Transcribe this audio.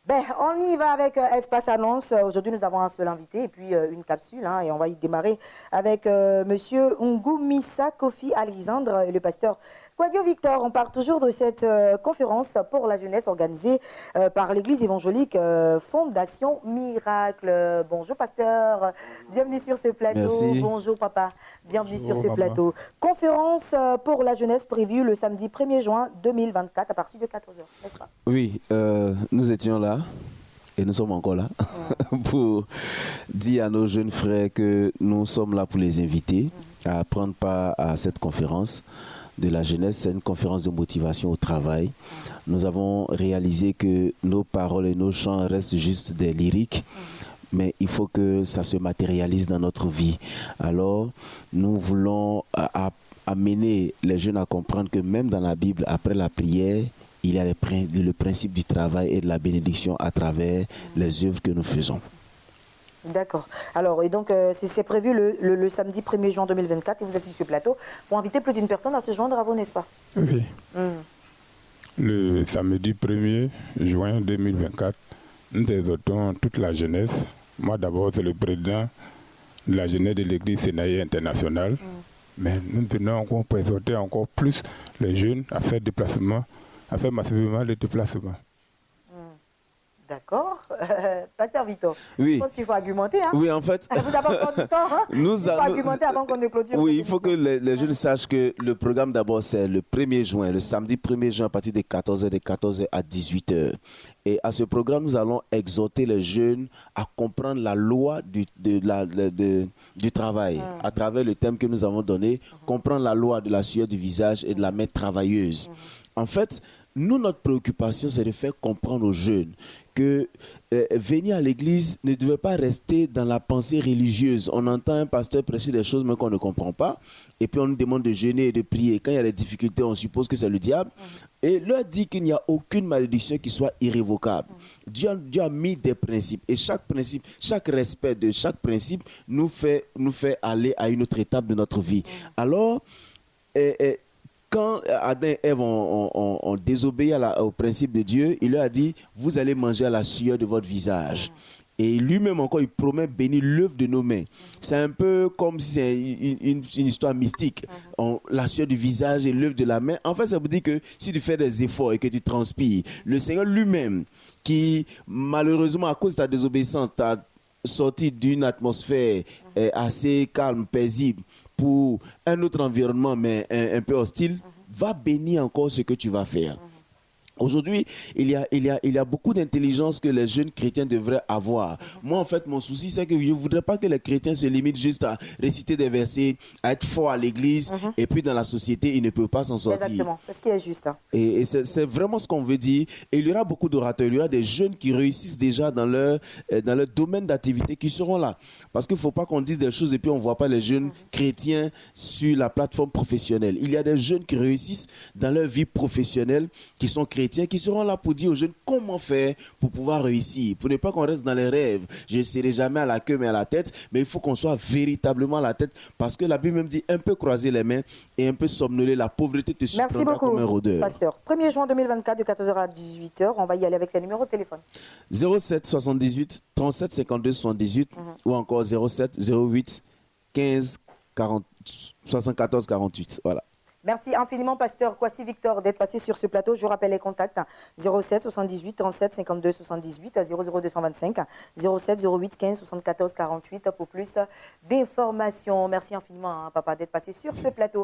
Ben, on y va avec Espace Annonce. Aujourd'hui, nous avons un seul invité et puis une capsule. Et on va y démarrer avec Monsieur Ngumisa Kofi Alexandre, le pasteur Quadio Victor. On parle toujours de cette conférence pour la jeunesse organisée par l'Église évangélique Fondation Miracle. Bonjour, pasteur. Bienvenue sur ce plateau. Merci. Bonjour, papa. Bienvenue Bonjour, sur ce maman. plateau. Conférence pour la jeunesse prévue le samedi 1er juin 2024 à partir de 14h, n'est-ce pas? Oui, nous étions là et nous sommes encore là pour dire à nos jeunes frères que nous sommes là pour les inviter à prendre part à cette conférence de la jeunesse. C'est une conférence de motivation au travail. Nous avons réalisé que nos paroles et nos chants restent juste des lyriques. Mais il faut que ça se matérialise dans notre vie. Alors, nous voulons amener les jeunes à comprendre que même dans la Bible, après la prière, il y a le principe du travail et de la bénédiction à travers les œuvres que nous faisons. D'accord. Alors, et donc, c'est prévu le samedi 1er juin 2024 et vous êtes sur ce plateau pour inviter plus d'une personne à se joindre à vous, n'est-ce pas? Oui. Le samedi 1er juin 2024, nous exhortons toute la jeunesse. Moi, d'abord, c'est le président de la jeunesse de l'Église Sénaïe internationale. Mais nous venons encore pour exhorter encore plus les jeunes à faire déplacement, à faire massivement les déplacements. D'accord. Pasteur Victor, Oui. je pense qu'il faut argumenter. Oui, en fait, Vous avez encore du temps. Il faut argumenter avant qu'on ne clôture. oui, cette il faut que émission. les jeunes sachent que le programme d'abord c'est le 1er juin, le samedi 1er juin à partir de 14h, de 14h à 18h. Et à ce programme, nous allons exhorter les jeunes à comprendre la loi du travail à travers le thème que nous avons donné, comprendre la loi de la sueur du visage et de la main travailleuse. En fait, nous, notre préoccupation, c'est de faire comprendre aux jeunes que venir à l'église ne devait pas rester dans la pensée religieuse. On entend un pasteur prêcher des choses mais qu'on ne comprend pas. Et puis on nous demande de jeûner et de prier. Quand il y a des difficultés, on suppose que c'est le diable. Et leur dit qu'il n'y a aucune malédiction qui soit irrévocable. Dieu a mis des principes. Et chaque principe, chaque respect de chaque principe nous fait aller à une autre étape de notre vie. Alors, quand Adam et Ève ont désobéi au principe de Dieu, il leur a dit, vous allez manger à la sueur de votre visage. Et lui-même encore, il promet bénir l'œuvre de nos mains. C'est un peu comme si c'est une histoire mystique. La sueur du visage et l'œuvre de la main. En fait, ça veut dire que si tu fais des efforts et que tu transpires, le Seigneur lui-même, qui malheureusement à cause de ta désobéissance, t'a sorti d'une atmosphère assez calme, paisible, pour un autre environnement, mais un peu hostile, va bénir encore ce que tu vas faire. Aujourd'hui, il y a beaucoup d'intelligence que les jeunes chrétiens devraient avoir. Moi, en fait, mon souci, c'est que je ne voudrais pas que les chrétiens se limitent juste à réciter des versets, à être forts à l'église, et puis dans la société, ils ne peuvent pas s'en sortir. Exactement, c'est ce qui est juste. Et c'est vraiment ce qu'on veut dire. Et il y aura beaucoup d'orateurs, il y aura des jeunes qui réussissent déjà dans leur domaine d'activité qui seront là. Parce qu'il ne faut pas qu'on dise des choses et puis on ne voit pas les jeunes chrétiens sur la plateforme professionnelle. Il y a des jeunes qui réussissent dans leur vie professionnelle, qui sont chrétiens, qui seront là pour dire aux jeunes comment faire pour pouvoir réussir, pour ne pas qu'on reste dans les rêves. Je ne serai jamais à la queue mais à la tête, mais il faut qu'on soit véritablement à la tête parce que la Bible même dit un peu croiser les mains et un peu somnoler, la pauvreté te Merci surprendra beaucoup, comme un rôdeur. pasteur. 1er juin 2024 de 14h à 18h. On va y aller avec les numéros de téléphone. 07 78 37 52 78 ou encore 07 08 15 40 74 48. Voilà. Merci infiniment, pasteur Kwasi Victor, d'être passé sur ce plateau. Je rappelle les contacts 07 78 37 52 78 00 225 07 08 15 74 48 pour plus d'informations. Merci infiniment, papa, d'être passé sur ce plateau.